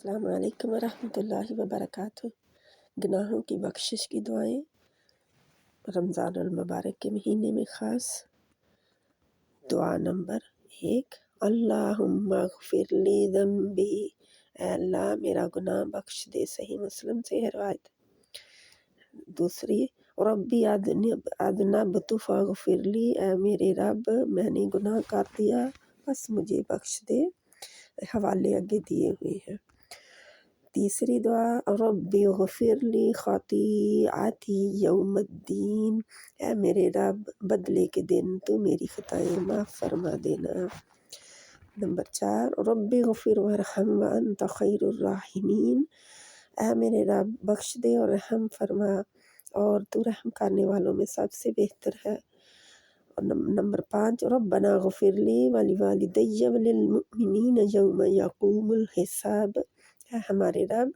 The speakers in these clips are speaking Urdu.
السلام علیکم ورحمۃ اللہ وبرکاتہ۔ گناہوں کی بخشش کی دعائیں رمضان المبارک کے مہینے میں خاص۔ دعا نمبر 1، اللہم اغفر لی ذنبی، اے اللہ میرا گناہ بخش دے۔ صحیح مسلم سے ہے روایت۔ دوسری، ربی اذنبت فاغفر لی، اے میرے رب میں نے گناہ کر دیا بس مجھے بخش دے۔ حوالے آگے دیے ہوئے ہیں۔ تیسری دعا، ربی اغفر لی خطیئتی یوم الدین، اے میرے رب بدلے کے دن تو میری خطائیں معاف فرما دینا۔ نمبر 4، ربی اغفر وارحم وانت خیر الراحمین، اے میرے رب بخش دے اور رحم فرما اور تو رحم کرنے والوں میں سب سے بہتر ہے۔ اور نمبر 5، ربنا اغفر لی ولوالدی وللمؤمنین یوم یقوم الحساب، اے ہمارے رب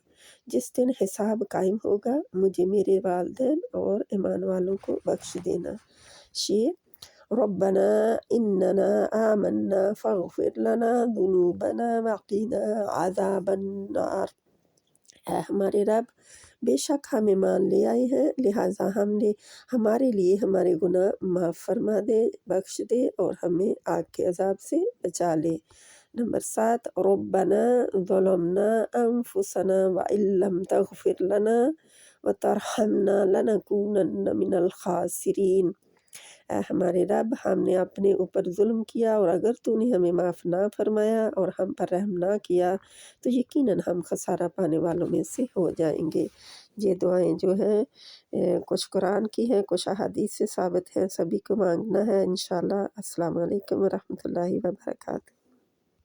جس دن حساب قائم ہوگا مجھے میرے والدین اور ایمان والوں کو بخش دینا۔ 6، ربنا اننا آمنا فاغفر لنا ذنوبنا وقنا عذاب النار، اے ہمارے رب بے شک ہم ایمان لے آئے ہیں لہٰذا ہمارے لیے ہمارے گناہ معاف فرما دے، بخش دے اور ہمیں آگ کے عذاب سے بچا لے۔ نمبر 7، ربنا ظلمنا انفسنا وان لم تغفر لنا وترحمنا لنکونن من الخاسرین، اے ہمارے رب ہم نے اپنے اوپر ظلم کیا اور اگر تو نے ہمیں معاف نہ فرمایا اور ہم پر رحم نہ کیا تو یقیناً ہم خسارہ پانے والوں میں سے ہو جائیں گے۔ یہ دعائیں جو ہیں کچھ قرآن کی ہیں، کچھ احادیث سے ثابت ہیں، سبھی کو مانگنا ہے انشاءاللہ۔ السلام علیکم ورحمۃ اللہ وبرکاتہ۔